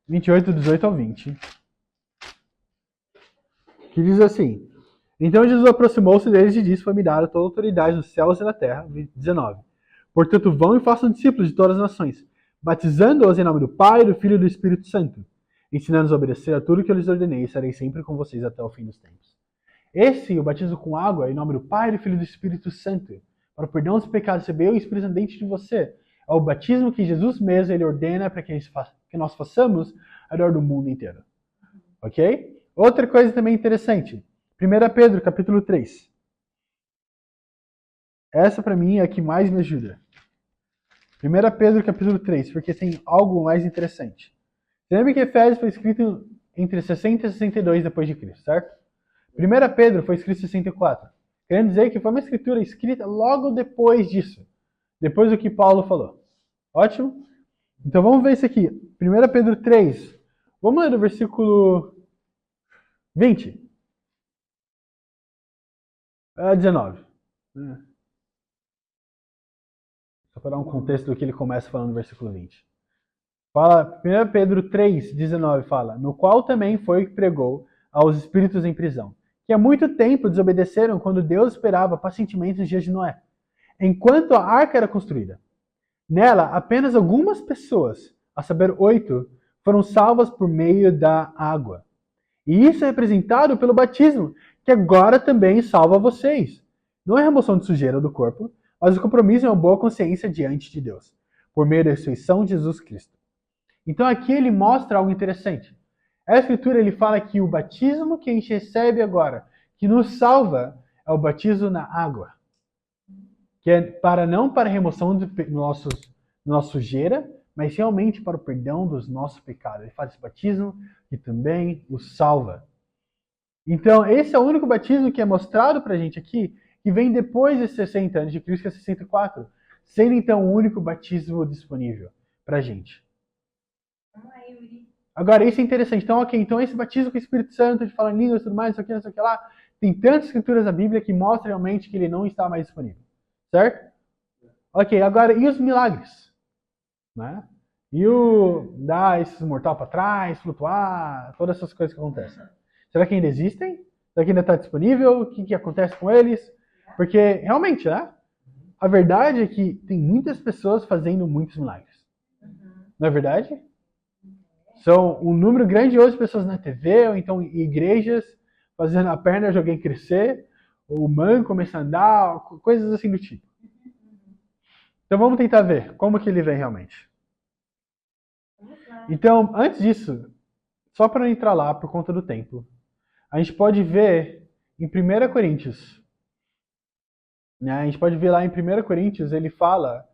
28, 18 ao 20. Que diz assim: Então Jesus aproximou-se deles e disse, foi-me dada toda a autoridade nos céus e na terra. 19. Portanto, vão e façam discípulos de todas as nações, batizando-os em nome do Pai, do Filho e do Espírito Santo, ensinando-os a obedecer a tudo que eu lhes ordenei, e estarei sempre com vocês até o fim dos tempos. Esse, o batismo com água, em nome do Pai, do Filho e do Espírito Santo, para o perdão dos pecados, receber o Espírito Santo dentro de você. É o batismo que Jesus mesmo ele ordena para que nós façamos ao redor do mundo inteiro. Ok? Outra coisa também interessante. 1 Pedro, capítulo 3. Essa para mim é a que mais me ajuda. 1 Pedro, capítulo 3, porque tem algo mais interessante. Você lembra que Efésios foi escrito entre 60 e 62 depois de Cristo, certo? 1 Pedro foi escrito em 64. Querendo dizer que foi uma escritura escrita logo depois disso. Depois do que Paulo falou. Ótimo? Então vamos ver isso aqui. 1 Pedro 3. Vamos ler do versículo 20. 19. Só para dar um contexto do que ele começa falando no versículo 20. Fala, 1 Pedro 3, 19 fala, no qual também foi que pregou aos espíritos em prisão, que há muito tempo desobedeceram quando Deus esperava pacientemente os dias de Noé, enquanto a arca era construída. Nela, apenas algumas pessoas, a saber 8, foram salvas por meio da água. E isso é representado pelo batismo, que agora também salva vocês. Não é remoção de sujeira do corpo, mas o compromisso é uma boa consciência diante de Deus, por meio da ressurreição de Jesus Cristo. Então aqui ele mostra algo interessante. A Escritura ele fala que o batismo que a gente recebe agora, que nos salva, é o batismo na água. Que é não para a remoção de nossa sujeira, mas realmente para o perdão dos nossos pecados. Ele faz esse batismo que também o salva. Então, esse é o único batismo que é mostrado para a gente aqui, que vem depois de 60 anos de Cristo, que é 64, sendo então o único batismo disponível para a gente. Agora, isso é interessante. Então, ok, então esse batismo com o Espírito Santo, de falar em línguas e tudo mais, isso aqui, não sei o que lá, tem tantas escrituras da Bíblia que mostram realmente que ele não está mais disponível. Certo? Ok, agora, e os milagres? Né? E o dar esse mortal para trás, flutuar, todas essas coisas que acontecem. Será que ainda existem? Será que ainda está disponível? O que acontece com eles? Porque, realmente, né? A verdade é que tem muitas pessoas fazendo muitos milagres. Não é verdade? São um número grandioso de pessoas na TV, ou então em igrejas, fazendo a perna de alguém crescer, ou o manco começar a andar, coisas assim do tipo. Então vamos tentar ver como que ele vem realmente. Então, antes disso, só para não entrar lá por conta do tempo, a gente pode ver em 1 Coríntios. Né? A gente pode ver lá em 1 Coríntios, ele fala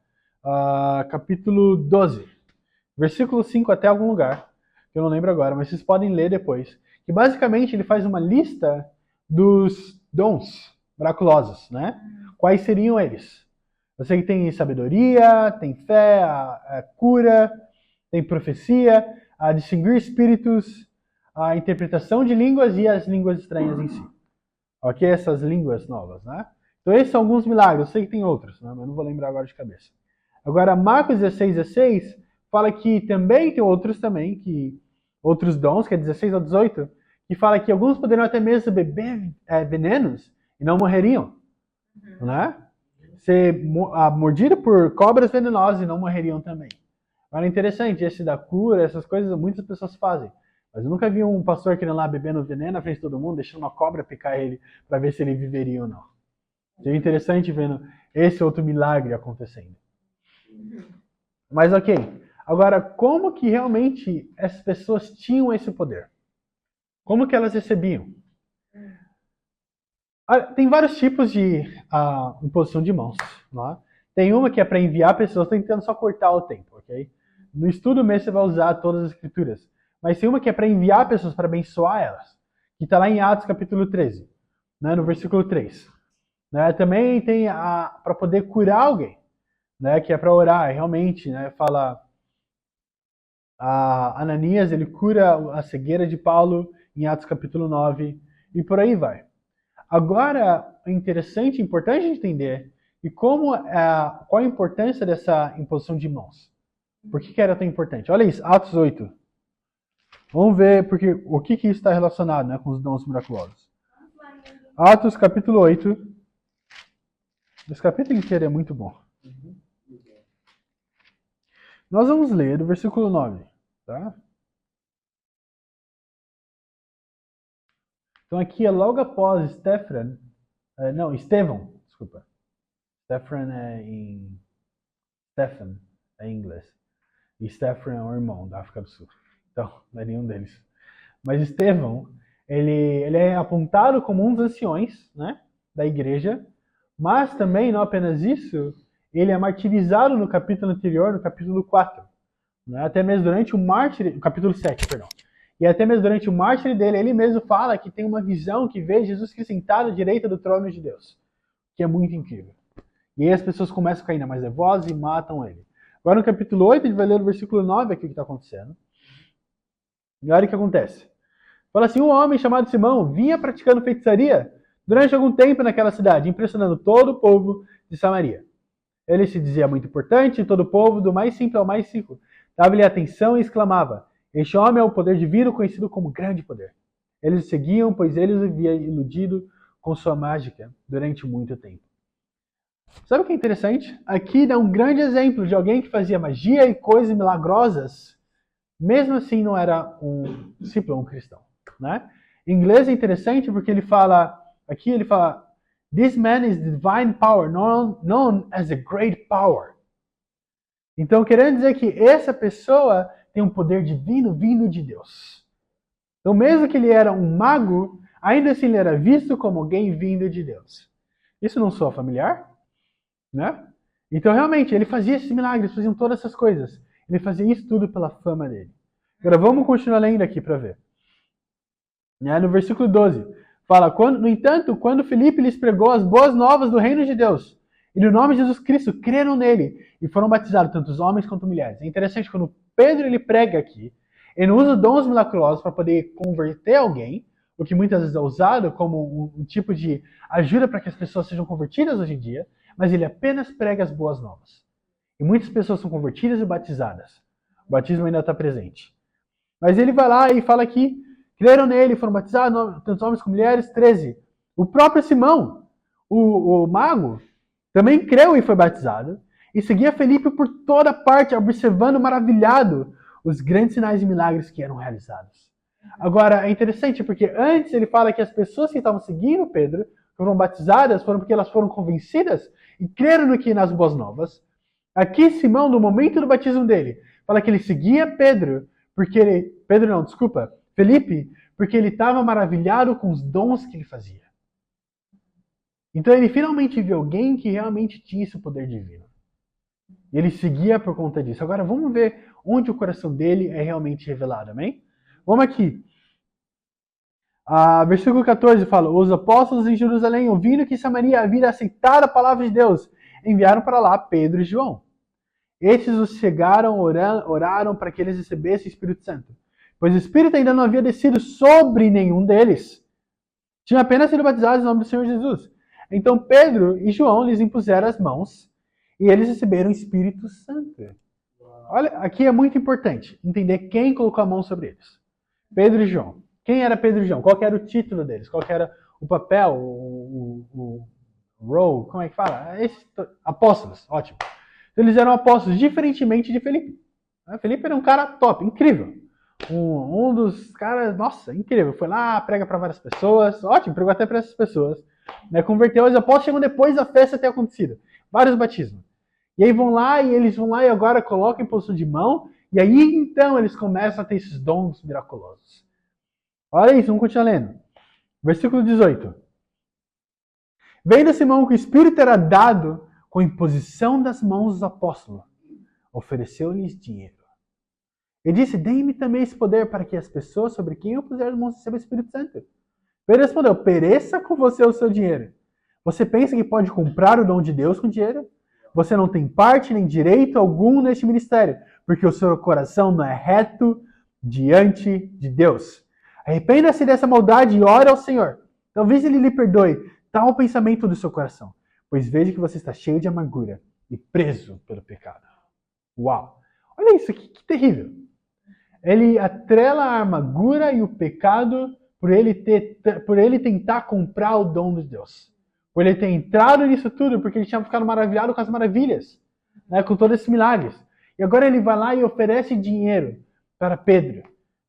capítulo 12, versículo 5 até algum lugar, que eu não lembro agora, mas vocês podem ler depois. Que basicamente ele faz uma lista dos dons miraculosos, né? Quais seriam eles? Eu sei que tem sabedoria, tem fé, a cura, tem profecia, a distinguir espíritos, a interpretação de línguas e as línguas estranhas em si. Ok? Essas línguas novas, né? Então esses são alguns milagres, eu sei que tem outros, né? Mas não vou lembrar agora de cabeça. Agora, Marcos 16 fala que também tem outros também, que outros dons, que é 16 a 18, que fala que alguns poderiam até mesmo beber venenos e não morreriam, né? Ser mordido por cobras venenosas e não morreriam também. Agora, interessante, esse da cura, essas coisas muitas pessoas fazem. Mas eu nunca vi um pastor querendo lá bebendo veneno na frente de todo mundo, deixando uma cobra picar ele para ver se ele viveria ou não. Seria interessante vendo esse outro milagre acontecendo. Mas ok, agora como que realmente essas pessoas tinham esse poder? Como que elas recebiam? Tem vários tipos de imposição de mãos. Né? Tem uma que é para enviar pessoas, estou tentando só cortar o tempo, ok? No estudo mesmo você vai usar todas as escrituras. Mas tem uma que é para enviar pessoas, para abençoar elas, que está lá em Atos capítulo 13, né, no versículo 3. Né? Também tem para poder curar alguém, né, que é para orar, realmente, né, fala... Ananias, ele cura a cegueira de Paulo em Atos capítulo 9, e por aí vai. Agora, é interessante, importante entender e qual a importância dessa imposição de mãos. Por que era tão importante? Olha isso, Atos 8. Vamos ver porque, o que isso está relacionado, né, com os dons miraculosos. Atos capítulo 8. Esse capítulo inteiro é muito bom. Nós vamos ler do versículo 9, tá? Então aqui é logo após Estevão, desculpa. Stephen Stephen é em inglês. E Stephen é um irmão da África do Sul. Então, não é nenhum deles. Mas Estevão, ele é apontado como um dos anciões, né, da igreja, mas também, não apenas isso, ele é martirizado no capítulo anterior, no capítulo 4. Né, até mesmo durante o mártir, capítulo 7, perdão. E até mesmo durante o mártir dele, ele mesmo fala que tem uma visão que vê Jesus Cristo sentado à direita do trono de Deus. Que é muito incrível. E aí as pessoas começam a ficar ainda mais nervosas e matam ele. Agora no capítulo 8, a gente vai ler o versículo 9 aqui o que está acontecendo. E olha o que acontece. Fala assim, um homem chamado Simão vinha praticando feitiçaria durante algum tempo naquela cidade, impressionando todo o povo de Samaria. Ele se dizia muito importante, e todo o povo, do mais simples ao mais rico, dava-lhe atenção e exclamava, este homem é o poder divino conhecido como grande poder. Eles o seguiam, pois ele os havia iludido com sua mágica durante muito tempo. Sabe o que é interessante? Aqui dá um grande exemplo de alguém que fazia magia e coisas milagrosas, mesmo assim não era um discípulo, um cristão. Né? Em inglês é interessante porque ele fala, this man is divine power, known as a great power. Então, querendo dizer que essa pessoa tem um poder divino vindo de Deus. Então, mesmo que ele era um mago, ainda assim ele era visto como alguém vindo de Deus. Isso não soa familiar? Né? Então, realmente, ele fazia esses milagres, faziam todas essas coisas. Ele fazia isso tudo pela fama dele. Agora, vamos continuar lendo aqui para ver. No versículo 12, fala, no entanto, quando Filipe lhes pregou as boas novas do reino de Deus, e no nome de Jesus Cristo, creram nele, e foram batizados tanto os homens quanto mulheres. É interessante, quando Pedro ele prega aqui, ele não usa dons milagrosos para poder converter alguém, o que muitas vezes é usado como um tipo de ajuda para que as pessoas sejam convertidas hoje em dia, mas ele apenas prega as boas novas. E muitas pessoas são convertidas e batizadas. O batismo ainda está presente. Mas ele vai lá e fala aqui, creram nele, foram batizados, tanto homens como mulheres, 13. O próprio Simão, o mago, também creu e foi batizado. E seguia Felipe por toda parte, observando maravilhado os grandes sinais e milagres que eram realizados. Agora, é interessante porque antes ele fala que as pessoas que estavam seguindo Pedro, que foram batizadas, foram porque elas foram convencidas e creram no que nas boas novas. Aqui, Simão, no momento do batismo dele, fala que ele seguia Felipe, porque ele estava maravilhado com os dons que ele fazia. Então ele finalmente viu alguém que realmente tinha esse poder divino. E ele seguia por conta disso. Agora vamos ver onde o coração dele é realmente revelado, amém? Vamos aqui. Versículo 14 fala: Os apóstolos em Jerusalém, ouvindo que Samaria havia aceitado a palavra de Deus, enviaram para lá Pedro e João. Estes os chegaram, oraram para que eles recebessem o Espírito Santo, pois o Espírito ainda não havia descido sobre nenhum deles. Tinham apenas sido batizados em nome do Senhor Jesus. Então Pedro e João lhes impuseram as mãos e eles receberam o Espírito Santo. Olha, aqui é muito importante entender quem colocou a mão sobre eles. Pedro e João. Quem era Pedro e João? Qual era o título deles? Qual era o papel? O role? Como é que fala? Apóstolos. Ótimo. Então, eles eram apóstolos, diferentemente de Felipe. Felipe era um cara top, incrível. Um dos caras, nossa, incrível. Foi lá, prega para várias pessoas. Ótimo, pregou até para essas pessoas. Converteu. Os apóstolos chegam depois da festa ter acontecido. Vários batismos. E aí eles vão lá e agora colocam em posição de mão. E aí então eles começam a ter esses dons miraculosos. Olha isso, vamos continuar lendo. Versículo 18. Vendo Simão que o Espírito era dado com imposição das mãos dos apóstolos, ofereceu-lhes dinheiro. E disse: Dê-me também esse poder para que as pessoas sobre quem eu puser as mãos recebam o Espírito Santo. Pedro respondeu: Pereça com você o seu dinheiro. Você pensa que pode comprar o dom de Deus com dinheiro? Você não tem parte nem direito algum neste ministério, porque o seu coração não é reto diante de Deus. Arrependa-se dessa maldade e ore ao Senhor. Talvez Ele lhe perdoe tal pensamento do seu coração, pois veja que você está cheio de amargura e preso pelo pecado. Uau! Olha isso, que terrível. Ele atrela a amargura e o pecado por ele tentar comprar o dom de Deus. Por ele ter entrado nisso tudo, porque ele tinha ficado maravilhado com as maravilhas, com todos esses milagres. E agora ele vai lá e oferece dinheiro para Pedro,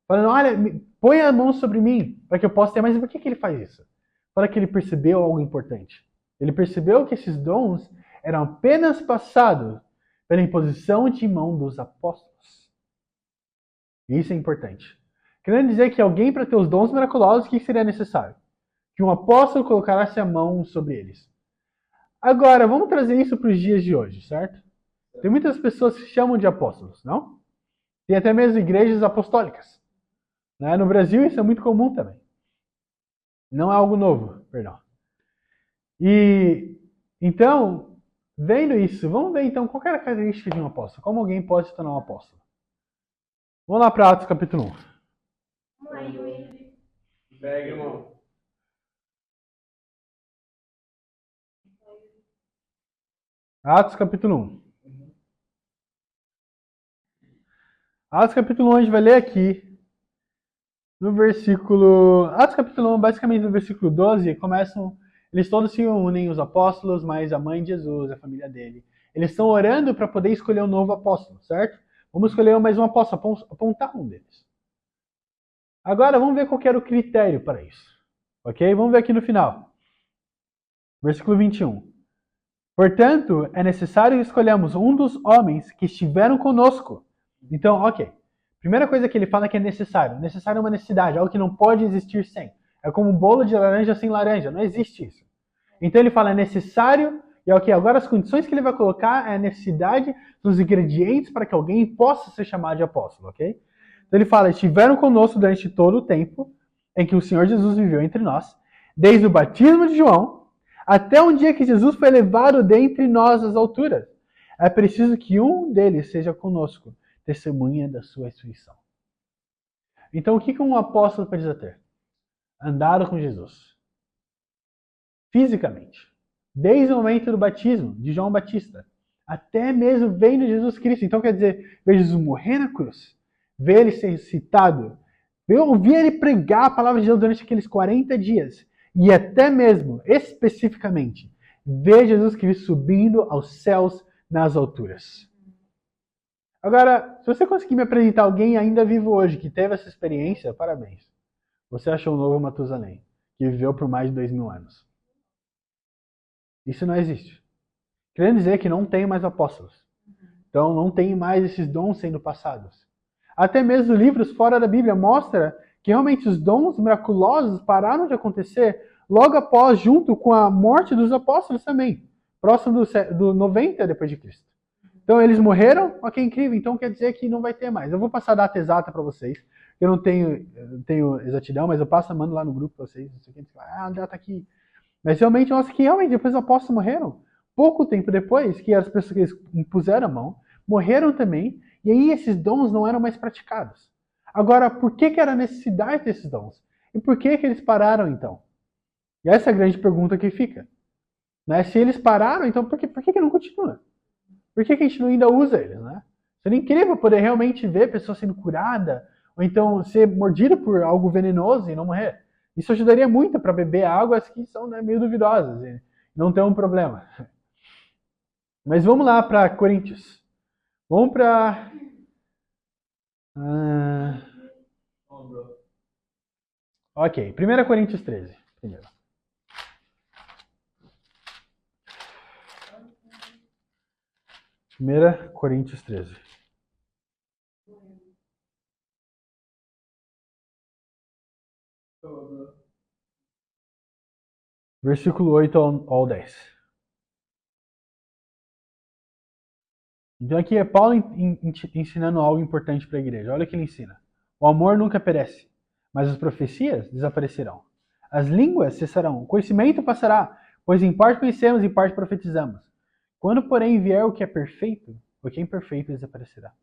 falando: olha, põe a mão sobre mim, para que eu possa ter. Mas por que ele faz isso? Para que ele percebeu algo importante. Ele percebeu que esses dons eram apenas passados pela imposição de mão dos apóstolos. Isso é importante. Querendo dizer que alguém, para ter os dons miraculosos, o que seria necessário? Que um apóstolo colocasse a mão sobre eles. Agora, vamos trazer isso para os dias de hoje, certo? Tem muitas pessoas que chamam de apóstolos, não? Tem até mesmo igrejas apostólicas. No Brasil isso é muito comum também. Não é algo novo, perdão. E então, vendo isso, vamos ver então qual é a característica de um apóstolo. Como alguém pode se tornar um apóstolo? Vamos lá para Atos capítulo 1. Vamos lá, Yuri. Pega, irmão. Atos capítulo 1. Atos capítulo 1 a gente vai ler aqui no versículo... Atos capítulo 1, basicamente no versículo 12, começam... Eles todos se unem, os apóstolos, mais a mãe de Jesus, a família dele. Eles estão orando para poder escolher um novo apóstolo, certo? Vamos escolher mais um apóstolo, apontar um deles. Agora, vamos ver qual era o critério para isso. Ok? Vamos ver aqui no final. Versículo 21. Portanto, é necessário que escolhamos um dos homens que estiveram conosco. Então, ok. Primeira coisa que ele fala é que é necessário. Necessário é uma necessidade, algo que não pode existir sem. É como um bolo de laranja sem laranja, não existe isso. Então ele fala é necessário, e ok, agora as condições que ele vai colocar é a necessidade dos ingredientes para que alguém possa ser chamado de apóstolo, ok? Então ele fala, estiveram conosco durante todo o tempo em que o Senhor Jesus viveu entre nós, desde o batismo de João, até um dia que Jesus foi levado dentre nós às alturas. É preciso que um deles seja conosco, testemunha da sua ressurreição. Então o que um apóstolo precisa ter? Andado com Jesus. Fisicamente. Desde o momento do batismo de João Batista. Até mesmo vendo Jesus Cristo. Então quer dizer, ver Jesus morrer na cruz. Ver ele ser ressuscitado. Ouvir ele pregar a palavra de Deus durante aqueles 40 dias. E até mesmo, especificamente, ver Jesus Cristo subindo aos céus nas alturas. Agora, se você conseguir me apresentar alguém ainda vivo hoje que teve essa experiência, parabéns. Você achou um novo Matusalém, que viveu por mais de 2000 anos. Isso não existe. Querendo dizer que não tem mais apóstolos. Então não tem mais esses dons sendo passados. Até mesmo livros fora da Bíblia mostram que realmente os dons miraculosos pararam de acontecer logo após, junto com a morte dos apóstolos também. Próximo do 90 depois de Cristo. Então eles morreram, ok, incrível, então quer dizer que não vai ter mais. Eu vou passar a data exata para vocês. Eu não tenho exatidão, mas eu passo, mando lá no grupo para vocês. A data aqui. Mas realmente mostra que realmente depois os apóstolos morreram. Pouco tempo depois, que as pessoas que eles impuseram a mão, morreram também, e aí esses dons não eram mais praticados. Agora, por que era a necessidade desses dons? E por que eles pararam então? E essa é a grande pergunta que fica. Né? Se eles pararam, então por que não continua? Por que a gente não ainda usa eles? Né? Seria incrível poder realmente ver pessoas sendo curadas, ou então ser mordido por algo venenoso e não morrer. Isso ajudaria muito para beber águas que são, né, meio duvidosas e não ter um problema. Mas vamos lá para Coríntios. Vamos para. Ok, 1 Coríntios 13. Primeiro. 1 Coríntios 13. Versículo 8 ao 10. Então aqui é Paulo ensinando algo importante para a igreja. Olha o que ele ensina. O amor nunca perece, mas as profecias desaparecerão. As línguas cessarão, o conhecimento passará, pois em parte conhecemos e em parte profetizamos. Quando, porém, vier o que é perfeito, o que é imperfeito desaparecerá.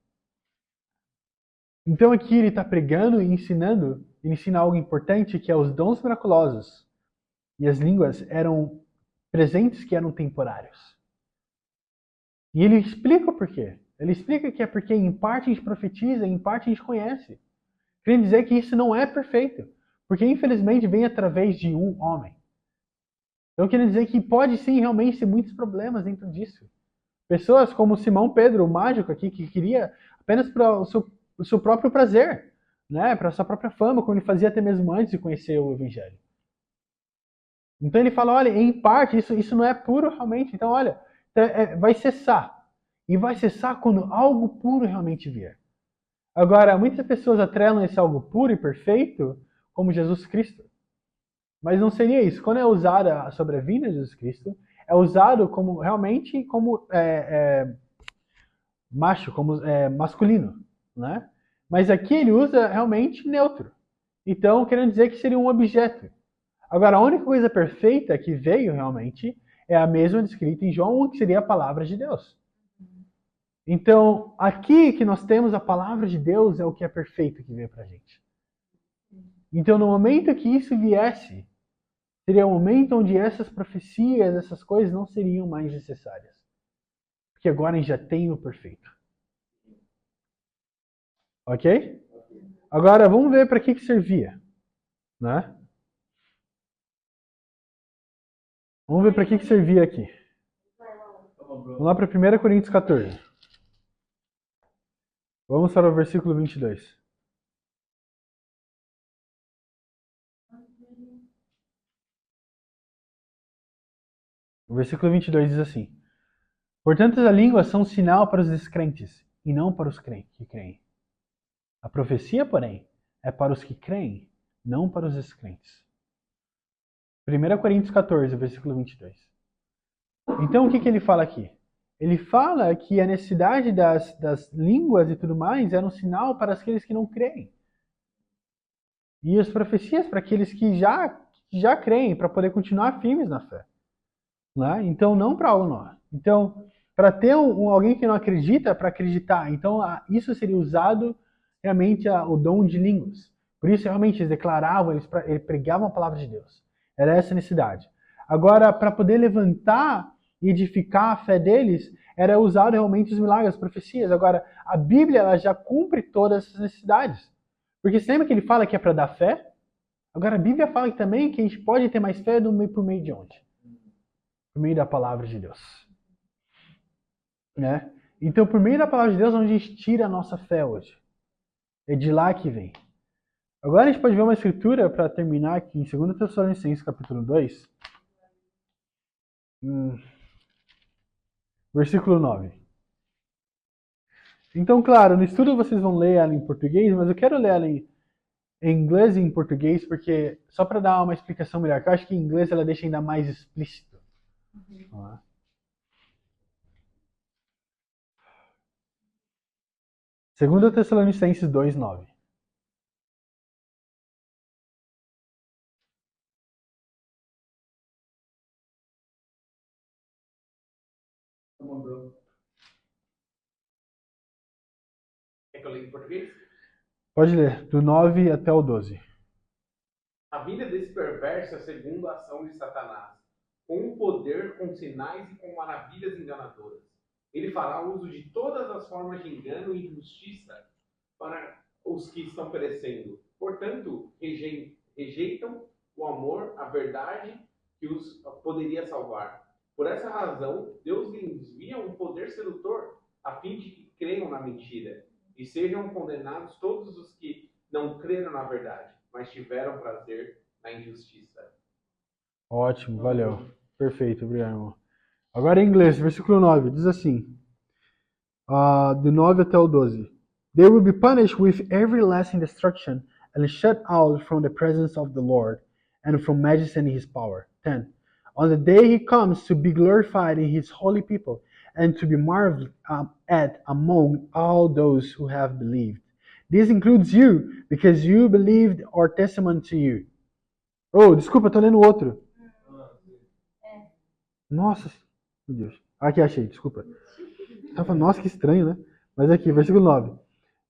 Então aqui ele está pregando e ensinando, ele ensina algo importante, que é os dons miraculosos e as línguas eram presentes que eram temporários. E ele explica o porquê. Ele explica que é porque em parte a gente profetiza, em parte a gente conhece. Quer dizer que isso não é perfeito, porque infelizmente vem através de um homem. Então quer dizer que pode sim realmente ter muitos problemas dentro disso. Pessoas como Simão Pedro, o mágico aqui, que queria apenas para o seu próprio prazer, né? Para a sua própria fama, como ele fazia até mesmo antes de conhecer o Evangelho. Então ele fala, olha, em parte isso não é puro realmente. Então olha, vai cessar. E vai cessar quando algo puro realmente vier. Agora, muitas pessoas atrelam esse algo puro e perfeito como Jesus Cristo. Mas não seria isso. Quando é usada sobre a vinda de Jesus Cristo, é usado como realmente como macho, como masculino, né? Mas aqui ele usa realmente neutro. Então, querendo dizer que seria um objeto. Agora, a única coisa perfeita que veio realmente é a mesma descrita em João, que seria a palavra de Deus. Então, aqui que nós temos a palavra de Deus é o que é perfeito que veio pra gente. Então, no momento que isso viesse, seria um momento onde essas profecias, essas coisas não seriam mais necessárias. Porque agora a gente já tem o perfeito. Ok? Agora, vamos ver para que servia. Né? Vamos ver para que servia aqui. Vamos lá para 1 Coríntios 14. Vamos para o versículo 22. O versículo 22 diz assim: portanto, as línguas são um sinal para os descrentes e não para os que creem. A profecia, porém, é para os que creem, não para os descrentes. 1 Coríntios 14, versículo 22. Então, o que ele fala aqui? Ele fala que a necessidade das línguas e tudo mais era um sinal para aqueles que não creem. E as profecias para aqueles que já creem, para poder continuar firmes na fé. Né? Então, não para algo não. Então, para ter alguém que não acredita, para acreditar. Então, isso seria usado realmente o dom de línguas. Por isso, realmente, eles declaravam, eles pregavam a palavra de Deus. Era essa a necessidade. Agora, para poder levantar e edificar a fé deles, era usado realmente os milagres, as profecias. Agora, a Bíblia ela já cumpre todas essas necessidades. Porque você lembra que ele fala que é para dar fé? Agora, a Bíblia fala também que a gente pode ter mais fé por meio de onde? Por meio da palavra de Deus. Né? Então, por meio da palavra de Deus, é onde a gente tira a nossa fé hoje. É de lá que vem. Agora a gente pode ver uma escritura para terminar aqui em 2 Tessalonicenses, capítulo 2. Versículo 9. Então, claro, no estudo vocês vão ler ela em português, mas eu quero ler ela em inglês e em português, porque só para dar uma explicação melhor, que eu acho que em inglês ela deixa ainda mais explícito. 2 Tessalonicenses 2:9. Quer que eu leia em português? Pode ler, do 9 até o 12. A vinda desse perverso é segundo a ação de Satanás, com o poder, com sinais e com maravilhas enganadoras. Ele fará uso de todas as formas de engano e injustiça para os que estão perecendo. Portanto, rejeitam o amor, a verdade que os poderia salvar. Por essa razão, Deus lhes envia um poder sedutor, a fim de que creiam na mentira, e sejam condenados todos os que não creram na verdade, mas tiveram prazer na injustiça. Ótimo, valeu. Perfeito, obrigado, irmão. Agora em inglês, versículo 9, diz assim, do 9 até o 12. They will be punished with everlasting destruction and shut out from the presence of the Lord and from majesty and his power. 10. On the day he comes to be glorified in his holy people and to be marveled at among all those who have believed. This includes you, because you believed our testimony to you. Oh, desculpa, tô lendo outro. Nossa, meu Deus. Aqui, achei, desculpa. Tava, nossa, que estranho, né? Mas aqui, versículo 9.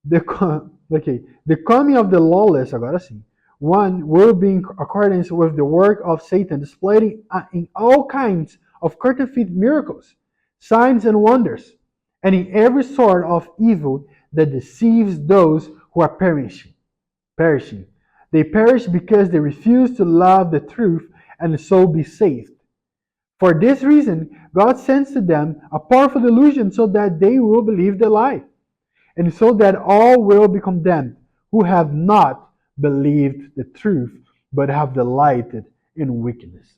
The coming of the lawless, agora sim. One will be in accordance with the work of Satan, displaying in all kinds of counterfeit miracles, signs and wonders, and in every sort of evil that deceives those who are perishing. They perish because they refuse to love the truth and so be saved. For this reason, God sends to them a powerful delusion so that they will believe the lie, and so that all will be condemned who have not believed the truth, but have delighted in weaknesses.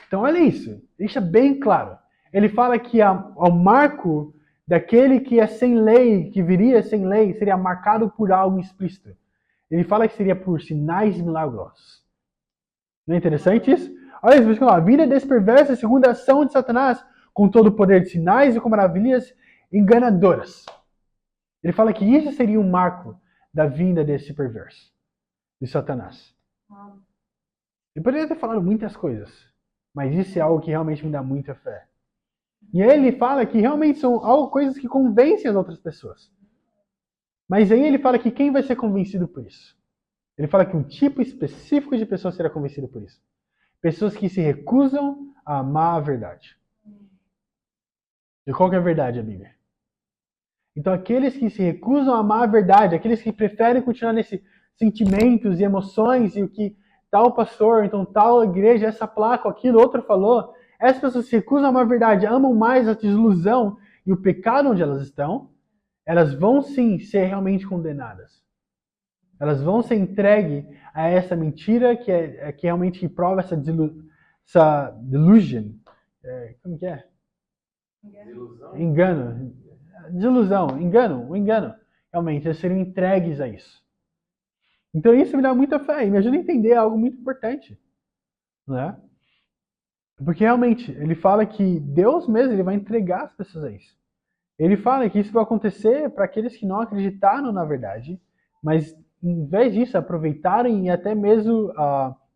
Então, olha isso. Deixa bem claro. Ele fala que o marco daquele que é sem lei, que viria sem lei, seria marcado por algo explícito. Ele fala que seria por sinais milagrosos. Não é interessante isso? Olha isso, a vida desse perverso é segundo a ação de Satanás, com todo o poder de sinais e com maravilhas enganadoras. Ele fala que isso seria um marco da vinda desse perverso, de Satanás. Eu poderia ter falado muitas coisas, mas isso é algo que realmente me dá muita fé. E aí ele fala que realmente são coisas que convencem as outras pessoas. Mas aí ele fala que quem vai ser convencido por isso? Ele fala que um tipo específico de pessoa será convencido por isso. Pessoas que se recusam a amar a verdade. E qual que é a verdade, a Bíblia? Então aqueles que se recusam a amar a verdade, aqueles que preferem continuar nesses sentimentos e emoções e o que tal pastor, então tal igreja, essa placa, aquilo, outro falou, essas pessoas se recusam a amar a verdade, amam mais a desilusão e o pecado onde elas estão, elas vão sim ser realmente condenadas. Elas vão ser entregues a essa mentira que realmente prova essa delusion. Como que é? Engano. Delusão, engano. Realmente, eles seriam entregues a isso. Então isso me dá muita fé e me ajuda a entender algo muito importante. Né? Porque realmente, ele fala que Deus mesmo ele vai entregar as pessoas a isso. Ele fala que isso vai acontecer para aqueles que não acreditaram na verdade, mas em vez disso aproveitarem e até mesmo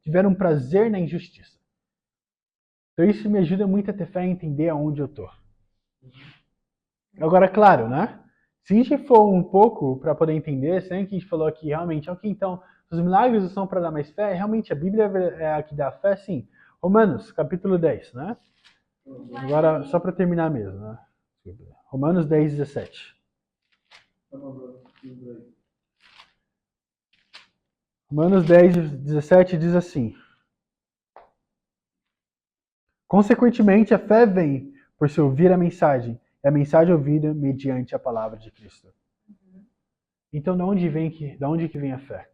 tiveram prazer na injustiça. Então isso me ajuda muito a ter fé e entender aonde eu estou. Agora, claro, né? Se a gente for um pouco para poder entender, sempre que a gente falou aqui, realmente, ok, então, os milagres são para dar mais fé, realmente a Bíblia é a que dá fé, sim. Romanos, capítulo 10, né? Agora, só para terminar mesmo, né? Romanos 10, 17. Romanos 10, 17 diz assim: consequentemente, a fé vem por se ouvir a mensagem, e a mensagem ouvida mediante a palavra de Cristo. Então, de onde que vem a fé?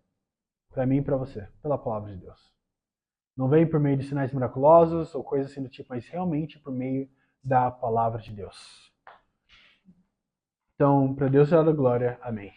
Para mim e para você, pela palavra de Deus. Não vem por meio de sinais miraculosos ou coisas assim do tipo, mas realmente por meio da palavra de Deus. Então, para Deus seja a glória. Amém.